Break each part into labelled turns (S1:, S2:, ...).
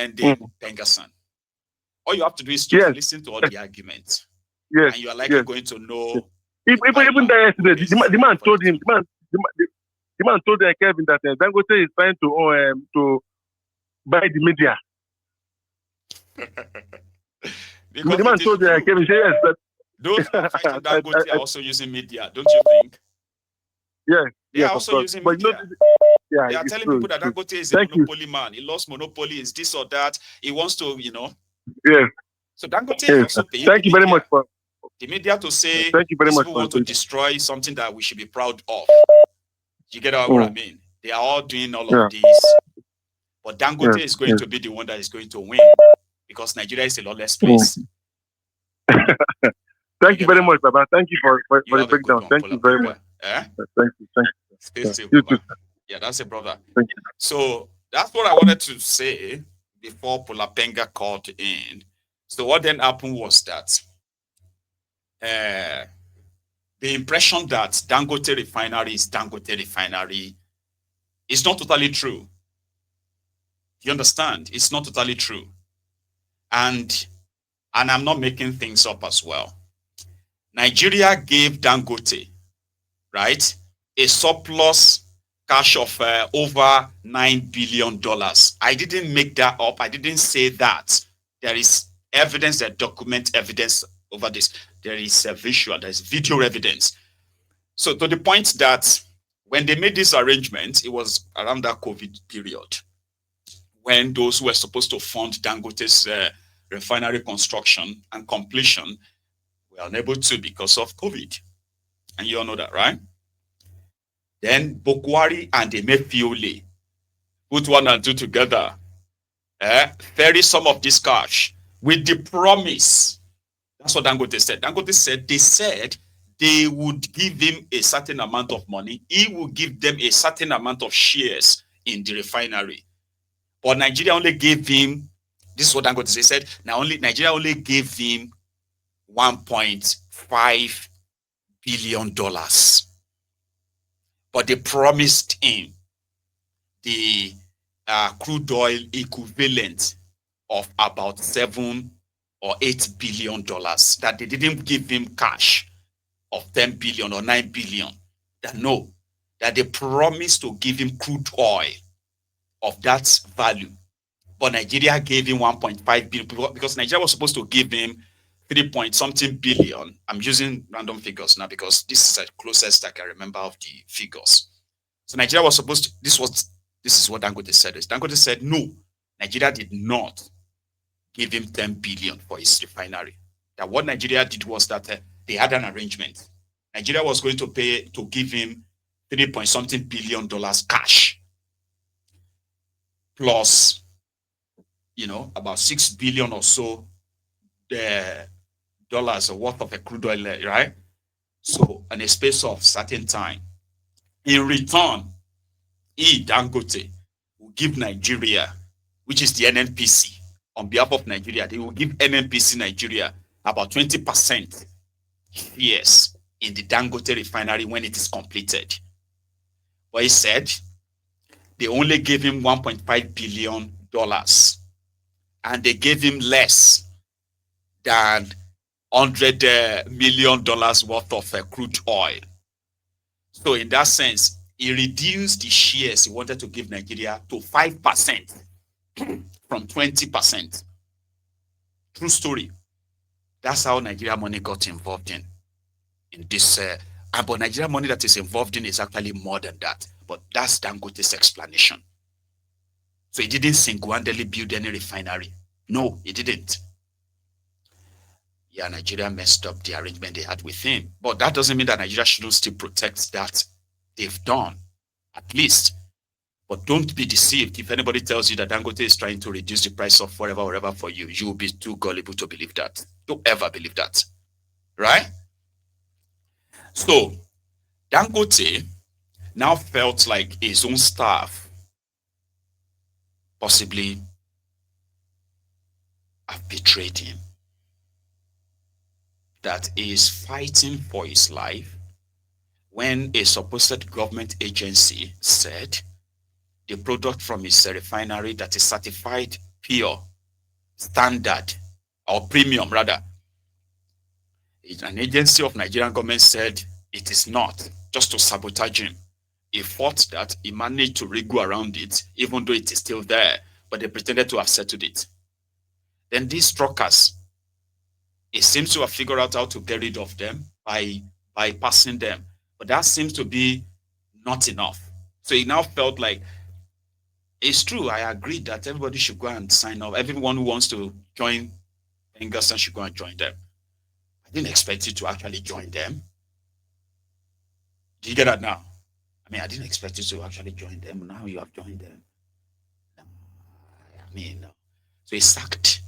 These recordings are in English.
S1: ending PENGASSAN. All you have to do is just listen to all the arguments.
S2: Yes.
S1: And you are likely going to know.
S2: Even that yesterday, the man told him, the man told Kevin that Dangote is trying to buy the media. The man told Kevin, yes, that
S1: those who are fighting Dangote are also using media, don't you think?
S2: Yeah,
S1: they are also using media. They are telling people that Dangote is a monopoly man. He lost monopoly, is this or that. He wants to,
S2: Yeah.
S1: So Dangote is also paying
S2: Thank you very much for
S1: the media to say
S2: thank you very much
S1: people want to destroy something that we should be proud of. You get what I mean? They are all doing all of this. But Dangote is going to be the one that is going to win because Nigeria is a lawless place.
S2: Thank you very much, Baba. Thank you for the breakdown. Thank you very much. Thank you.
S1: Stay still, brother. Yeah, that's a brother.
S2: Thank you.
S1: So that's what I wanted to say before Pulapenga called in. So what then happened was that the impression that Dangote Refinery is Dangote Refinery is not totally true. You understand? It's not totally true. And I'm not making things up as well. Nigeria gave Dangote, right, a surplus cash of over $9 billion. I didn't make that up. I didn't say that. There is evidence, that document evidence over this. There is a visual, there's video evidence. So to the point that when they made this arrangement, it was around that COVID period when those who were supposed to fund Dangote's refinery construction and completion were unable to because of COVID. And you all know that, right? Then Bokwari and Emefiole put 1 and 2 together, ferry some of this cash with the promise. That's what Dangote said. Dangote said they would give him a certain amount of money. He will give them a certain amount of shares in the refinery. But Nigeria only gave him, this is what Dangote said, Nigeria only gave him $1.5 billion. But they promised him the crude oil equivalent of about $7 or $8 billion, that they didn't give him cash of 10 billion or 9 billion. That they promised to give him crude oil of that value. But Nigeria gave him 1.5 billion because Nigeria was supposed to give him 3-point-something billion. I'm using random figures now because this is the closest I can remember of the figures. So Nigeria was supposed to, this is what Dangote said. Dangote said, no, Nigeria did not give him 10 billion for his refinery. That what Nigeria did was that they had an arrangement. Nigeria was going to give him 3-point-something billion cash. Plus, about 6 billion or so dollars worth of a crude oil, right? So, in a space of certain time. In return, Dangote will give Nigeria, which is the NNPC, on behalf of Nigeria, they will give NNPC Nigeria about 20% shares in the Dangote refinery when it is completed. But he said they only gave him $1.5 billion, and they gave him less than $100 million worth of crude oil. So in that sense, he reduced the shares he wanted to give Nigeria to 5% from 20%. True story. That's how Nigeria money got involved in this. But Nigeria money that is involved in is actually more than that. But that's Dangote's explanation. So he didn't single-handedly build any refinery. No, he didn't. Yeah, Nigeria messed up the arrangement they had with him. But that doesn't mean that Nigeria shouldn't still protect that they've done, at least. But don't be deceived. If anybody tells you that Dangote is trying to reduce the price of whatever for you, you will be too gullible to believe that. Don't ever believe that. Right? So, Dangote now felt like his own staff possibly have betrayed him. That he is fighting for his life when a supposed government agency said the product from his refinery that is certified pure, standard, or premium rather. An agency of Nigerian government said it is not, just to sabotage him. He fought that, he managed to wriggle around it, even though it is still there, but they pretended to have settled it. Then these truckers, it seems to have figured out how to get rid of them by bypassing them. But that seems to be not enough. So he now felt like, it's true, I agree that everybody should go and sign up. Everyone who wants to join PENGASSAN should go and join them. I didn't expect you to actually join them. Do you get that now? I mean, I didn't expect you to actually join them. Now you have joined them. I mean, so he sacked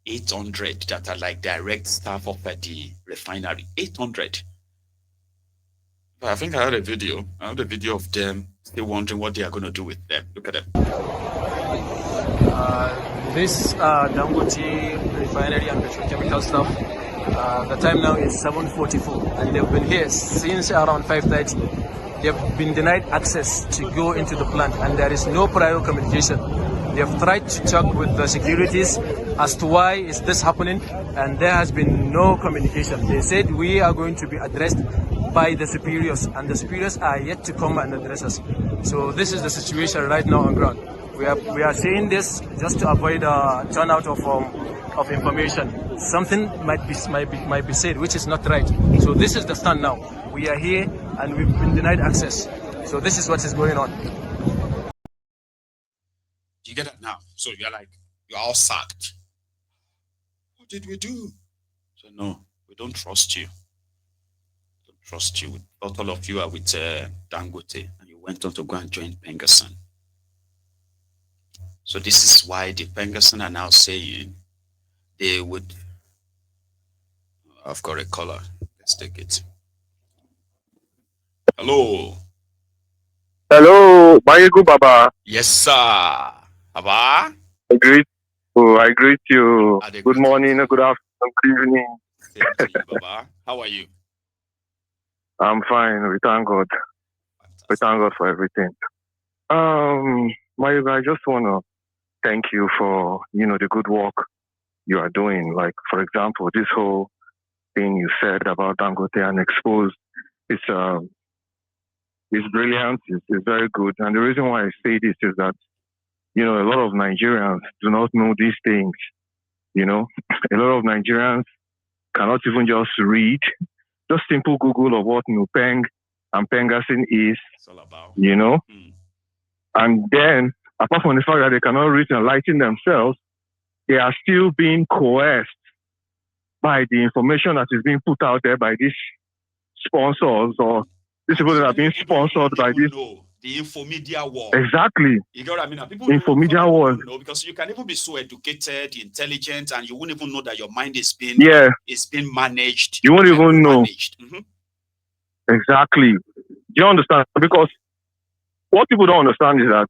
S1: 800 that are like direct staff of the refinery. 800. But I think I had a video. I had a video of them still wondering what they are going to do with them. Look at them.
S3: This Dangote refinery and petrochemical stuff. The time now is 7:44, and they've been here since around 5:30. They've been denied access to go into the plant, and there is no prior communication. They've tried to talk with the securities as to why is this happening, and there has been no communication. They said we are going to be addressed by the superiors, and the superiors are yet to come and address us. So this is the situation right now on ground. We are saying this just to avoid a turnout of information. Something might be said which is not right. So this is the stand now. We are here and we've been denied access. So this is what is going on.
S1: Do you get that now? So you're like, you're all sacked. What did we do? So no, we don't trust you. We don't trust you. We thought all of you are with Dangote, and you went on to go and join PENGASSAN. So this is why the PENGASSAN are now saying they would. I've got a caller. Let's take it. Hello.
S2: Hello, Bayegu Baba.
S1: Yes, sir. Baba.
S2: I greet you. Good morning, good afternoon, good evening.
S1: Same to you, Baba. How are you?
S2: I'm fine. We thank God.
S1: Fantastic.
S2: We thank God for everything. Bayegu, I just want to thank you for the good work you are doing. Like, for example, this whole thing you said about Dangote and exposed, it's brilliant. It's very good. And the reason why I say this is that a lot of Nigerians do not know these things. A lot of Nigerians cannot even just read. Just simple Google of what NUPENG and PENGASSAN is.
S1: It's all about.
S2: And then, apart from the fact that they cannot read and enlighten themselves, they are still being coerced by the information that is being put out there by these sponsors or these people that are being sponsored by this.
S1: The infomedia war.
S2: Exactly.
S1: You get what I mean? People
S2: infomedia war.
S1: Because you can even be so educated, intelligent, and you won't even know that your mind is being managed.
S2: You won't even know.
S1: Mm-hmm.
S2: Exactly. Do you understand? Because what people don't understand is that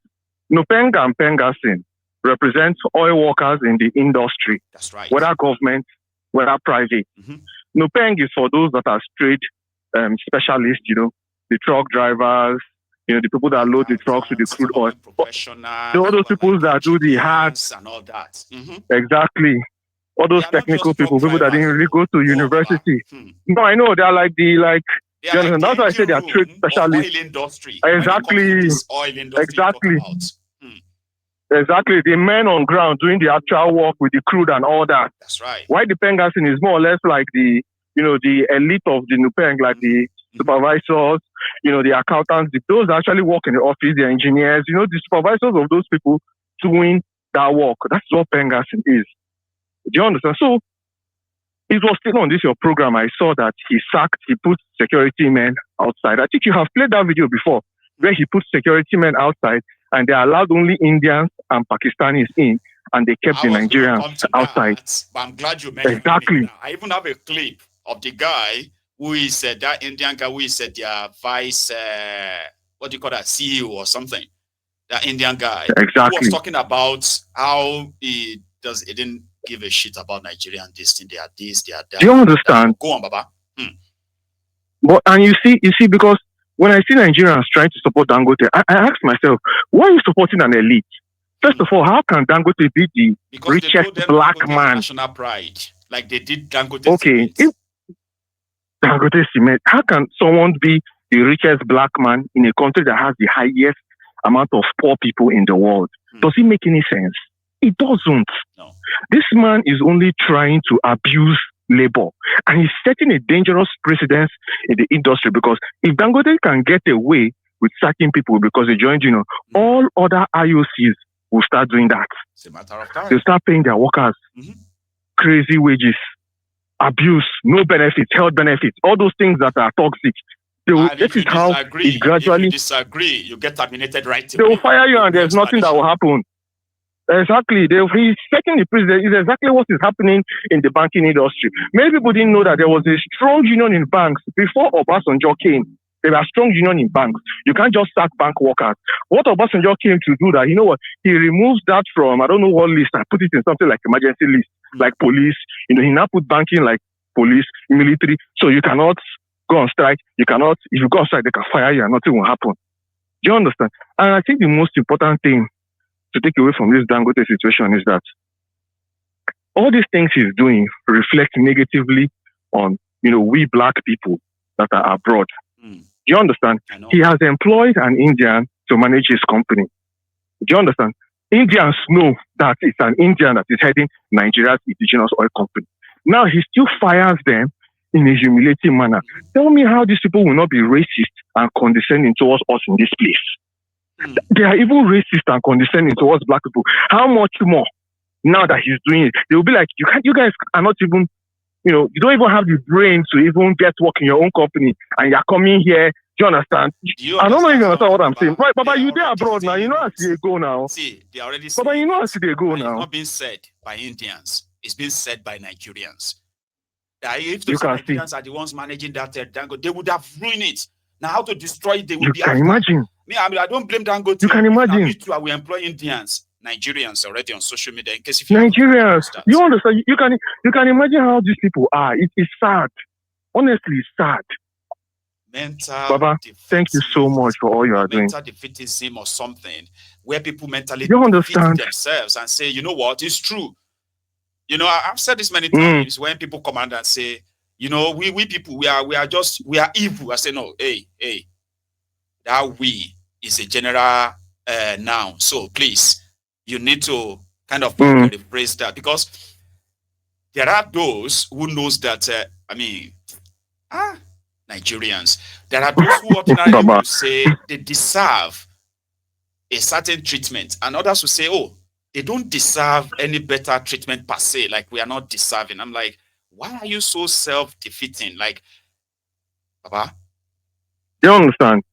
S2: NUPENG and PENGASSAN represent oil workers in the industry.
S1: That's right.
S2: Whether government, whether private.
S1: Mm-hmm.
S2: NUPENG is for those that are trade specialists, the truck drivers, the people that load the trucks with the crude oil. All those people that do the hard
S1: and all that. Mm-hmm.
S2: Exactly. All those technical people that didn't really go to university. No, I know they are like that's why I say they are trade specialists.
S1: Oil industry.
S2: Exactly.
S1: Oil industry.
S2: Exactly. Exactly. The men on ground doing the actual work with the crude and all that.
S1: That's right.
S2: Why the PENGASSAN is more or less like the elite of the NUPENG, like the supervisors, the accountants, those that actually work in the office, the engineers, the supervisors of those people doing that work. That's what PENGASSAN is. Do you understand? So, it was still on this your program. I saw that he put security men outside. I think you have played that video before, where he put security men outside and they allowed only Indians and Pakistanis in, and they kept the Nigerians outside.
S1: But I'm glad you mentioned
S2: exactly.
S1: I even have a clip of the guy who is that Indian guy who is their vice, what do you call that, CEO or something. That Indian guy
S2: exactly.
S1: who was talking about how he didn't give a shit about Nigerian this thing, they are this, they are that.
S2: Do you understand?
S1: Go on, Baba.
S2: But and you see, because when I see Nigerians trying to support Dangote, I ask myself, why are you supporting an elite? First of all, how can Dangote be the
S1: because they
S2: richest
S1: told them
S2: black
S1: Dangote has
S2: man?
S1: national pride, like they did Dangote
S2: Okay,
S1: Cement.
S2: if Dangote Cement, how can someone be the richest black man in a country that has the highest amount of poor people in the world? Does it make any sense? It doesn't.
S1: No.
S2: This man is only trying to abuse labor, and he's setting a dangerous precedence in the industry, because if Dangote can get away with sacking people because they joined, all other IOCs will start doing that.
S1: It's a matter of time.
S2: They'll start paying their workers crazy wages, abuse, no benefits, health benefits, all those things that are toxic. This is how it gradually.
S1: If you disagree, you get terminated right away.
S2: They will fire you, and there's nothing that will happen. Exactly. He's setting the precedent. Is exactly what is happening in the banking industry. Many people didn't know that there was a strong union in banks before Obasanjo came. There were strong union in banks. You can't just sack bank workers. What Obasanjo came to do that, he removes that from, I don't know what list, I put it in something like emergency list, like police. He now put banking like police, military. So you cannot go on strike. You cannot, if you go on strike, they can fire you and nothing will happen. Do you understand? And I think the most important thing to take away from this Dangote situation is that all these things he's doing reflect negatively on, we black people that are abroad. Do you understand? He has employed an Indian to manage his company. Do you understand? Indians know that it's an Indian that is heading Nigeria's indigenous oil company. Now he still fires them in a humiliating manner. Tell me how these people will not be racist and condescending towards us in this place. They are even racist and condescending towards black people. How much more now that he's doing it? They will be like, you guys are not even, you don't even have the brain to even get work in your own company, and you're coming here. Do you understand? I don't know if you understand what I'm saying. Right, Baba, you there abroad now. You know how they go now.
S1: See, they already
S2: Baba, you know how they go now.
S1: It's not being said by Indians. It's being said by Nigerians. That if the Nigerians are the ones managing that Dangote, they would have ruined it. Now, how to destroy it, they will be.
S2: You can imagine.
S1: I don't blame Dangote.
S2: You can imagine.
S1: Me too, we employ Indians, Nigerians already on social media. In case if
S2: Nigerians, you understand? You can imagine how these people are. It is sad. Honestly, it's sad. Baba, thank you so much for all you are doing.
S1: Mental defeatism or something where people mentally
S2: defeat
S1: themselves and say, you know what, it's true. I've said this many times when people come out and say, we people, we are evil. I say, no, hey, that we is a general noun. So please, you need to kind of rephrase that, because there are those who knows that, Nigerians, there are those who ordinarily will say they deserve a certain treatment, and others will say, oh, they don't deserve any better treatment per se, like we are not deserving. I'm like, why are you so self-defeating? Like, Baba?
S2: You understand?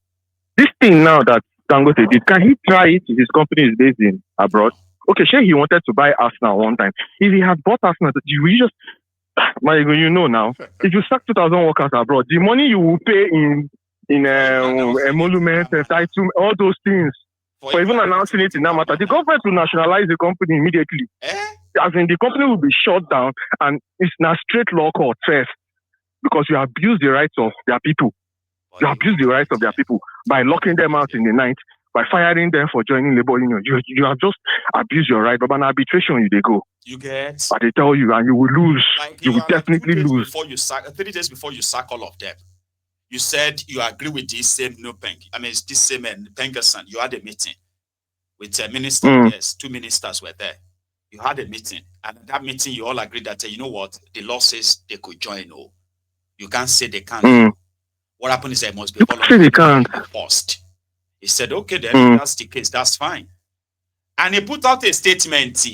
S2: This thing now that Dangote did, can he try it if his company is based in abroad? Okay, sure, he wanted to buy Arsenal one time. If he had bought Arsenal, you just, now, if you sack 2,000 workers abroad, the money you will pay in emolument, entitlement, all those things, for even announcing it in that matter, the government will nationalize the company immediately. As in, the company will be shut down, and it's not straight law court first, because you abuse the rights of their people. You abuse the rights of their people by locking them out in the night, by firing them for joining labor union. You have just abused your right, but an arbitration they go.
S1: You get.
S2: But they tell you, and you will lose. Like you will definitely lose.
S1: 3 days before you sack all of them, you said you agree with this same NUPENG. It's this same PENGASSAN. You had a meeting with a minister. Yes, 2 ministers were there. You had a meeting, and at that meeting, you all agreed that you know what, the law says they could join. Oh, you can't say they can't. What happened is there must be
S2: voluntary
S1: post. He said, okay, then if that's the case, that's fine. And he put out a statement.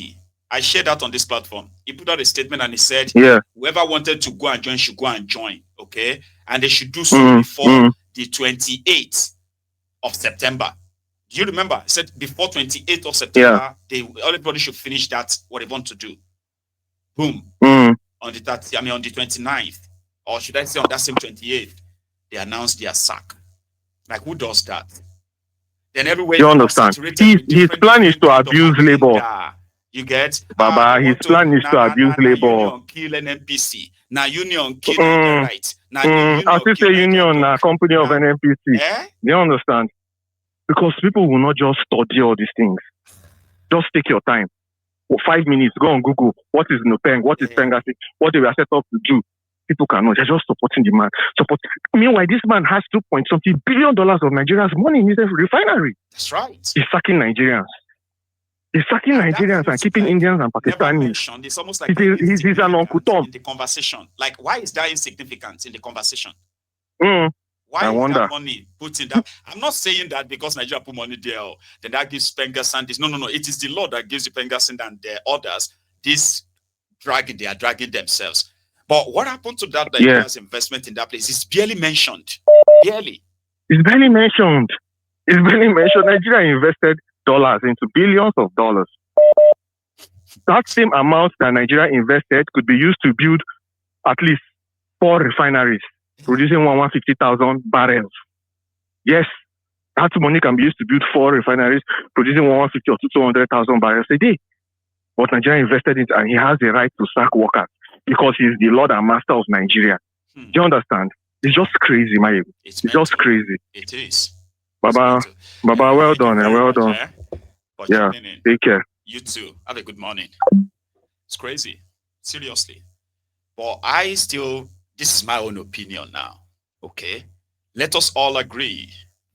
S1: I shared that on this platform. He put out a statement and he said, whoever wanted to go and join should go and join. Okay. And they should do so before the 28th of September. Do you remember? He said before 28th of September, everybody should finish that, what they want to do. Boom. On the 30th, on the 29th, or should I say on that same 28th, they announced their sack. Like, who does that? Then everywhere
S2: you understand. His plan is to abuse labor.
S1: You get
S2: Baba. His plan is to abuse labor.
S1: Union kill an NPC. Now union kill right.
S2: I still say union company of an NPC. You understand? Because people will not just study all these things. Just take your time. For 5 minutes, go on Google. What is NUPENG? What is PENGASSAN? What they were set up to do? People cannot. They're just supporting the man. Meanwhile, this man has $2.something billion of Nigerians' money in his refinery.
S1: That's right.
S2: He's sacking Nigerians. He's sacking Nigerians and keeping Indians and Pakistanis.
S1: It's almost like
S2: he's an Uncle Tom
S1: in the conversation. Like, why is that insignificant in the conversation?
S2: I wonder.
S1: That money put in that? I'm not saying that because Nigeria put money there, then that gives PENGASSAN this. No. It is the law that gives the PENGASSAN and the others this dragging. They are dragging themselves. But what happened to that Nigeria's investment in that place is barely mentioned. Barely.
S2: It's barely mentioned. Nigeria invested dollars into billions of dollars. That same amount that Nigeria invested could be used to build at least 4 refineries, producing 150,000 barrels. Yes, that money can be used to build 4 refineries, producing 150 or 200,000 barrels a day. But Nigeria invested in it, and he has the right to sack workers because he's the Lord and Master of Nigeria. Do you understand? It's just crazy, Mayu. It's just crazy.
S1: It is.
S2: Baba, well done, and well done. Yeah, take care.
S1: You too. Have a good morning. It's crazy. Seriously. But this is my own opinion now. Okay? Let us all agree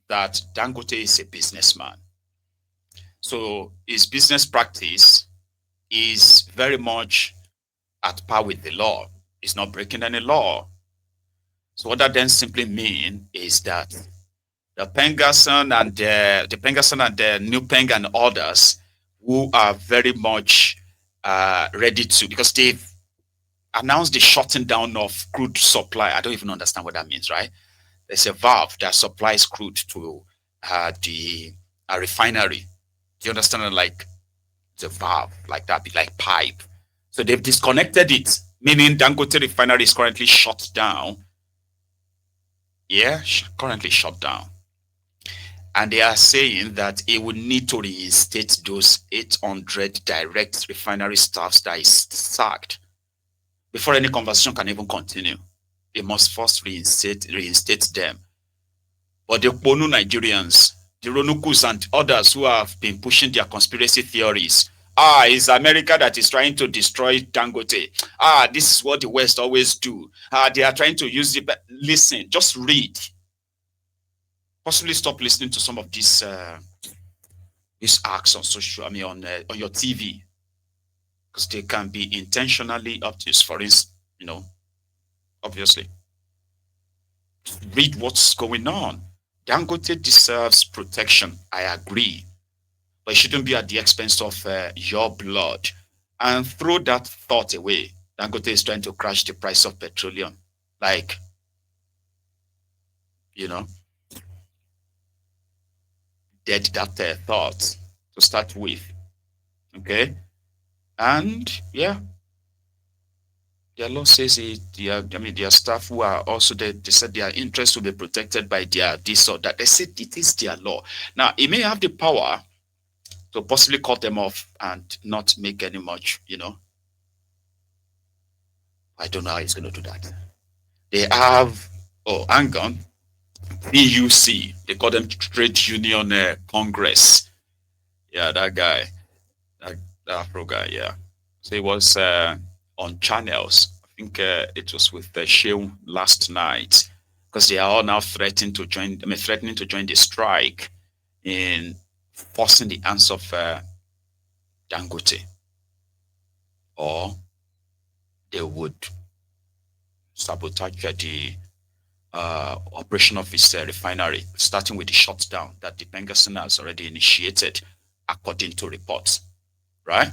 S1: that Dangote is a businessman. So his business practice is very much at par with the law. He's not breaking any law. So what that then simply means is that the PENGASSAN and the NUPENG and others who are very much ready to, because they've announced the shutting down of crude supply. I don't even understand what that means, right? There's a valve that supplies crude to the refinery. Do you understand? Like the valve, like that, like pipe. So they've disconnected it, meaning Dangote Refinery is currently shut down. Yeah, currently shut down. And they are saying that it would need to reinstate those 800 direct refinery staffs that is sacked before any conversation can even continue. They must first reinstate them. But the Bonu Nigerians, the Ronukus and others who have been pushing their conspiracy theories, it's America that is trying to destroy Dangote. This is what the West always do. They are trying to use it. But listen, just read. Possibly stop listening to some of these acts on on your TV, because they can be intentionally obtuse. For instance, obviously, read what's going on. Dangote deserves protection. I agree, but it shouldn't be at the expense of your blood. And throw that thought away. Dangote is trying to crash the price of petroleum, like, dead that thought to start with. Okay? And yeah, their law says their staff who are also they said their interests will be protected by their this or that. They said it is their law. Now, it may have the power to possibly cut them off and not make any much, I don't know how it's going to do that. They have, hang on, PUC, they call them Trade Union Congress. Yeah, that guy, that Afro guy, yeah. So it was on channels. I think it was with Shehu last night, because they are all now threatening to join the strike in forcing the hands of Dangote, or they would sabotage the operation of his refinery, starting with the shutdown that the PENGASSAN has already initiated, according to reports. Right?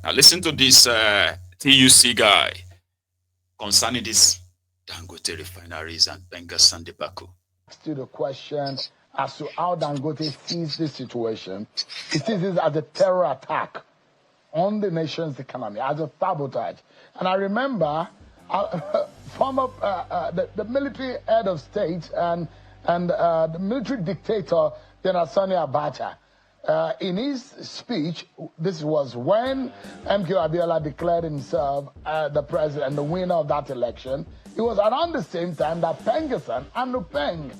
S1: Now listen to this TUC guy concerning this Dangote refineries and PENGASSAN debacle.
S4: To the question as to how Dangote sees this situation, he sees this as a terror attack on the nation's economy, as a sabotage. And I remember former the military head of state and the military dictator General Sani Abacha, in his speech, this was when MK Abiola declared himself the president, the winner of that election. It was around the same time that PENGASSAN and NUPENG,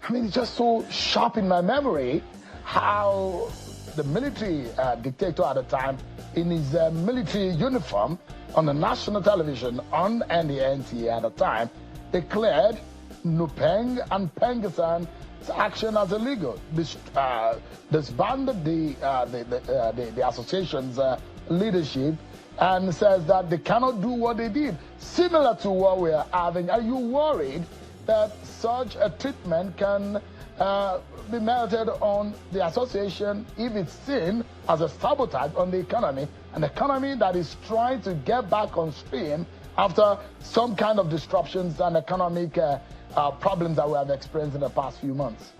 S4: I mean, it's just so sharp in my memory how the military dictator at the time, in his military uniform on the national television and the NTA at the time, declared NUPENG and PENGASSAN's action as illegal, disbanded the association's leadership, and says that they cannot do what they did. Similar to what we are having, are you worried that such a treatment can be melted on the association if it's seen as a sabotage on the economy, an economy that is trying to get back on stream after some kind of disruptions and economic problems that we have experienced in the past few months?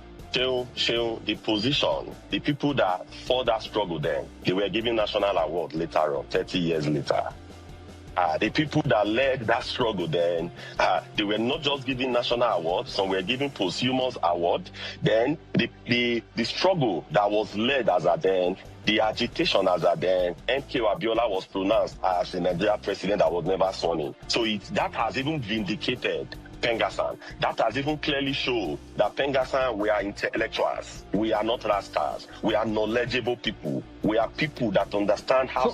S5: Show the position, the people that fought that struggle then, they were given national award later on, 30 years later. The people that led that struggle then, they were not just given national awards, some were given posthumous award. Then the struggle that was led as a then, the agitation as a then, MK Abiola was pronounced as the Nigeria president that was never sworn in. So that has even vindicated PENGASSAN. That has even clearly shown that PENGASSAN, we are intellectuals. We are not rascals. We are knowledgeable people. We are people that understand how...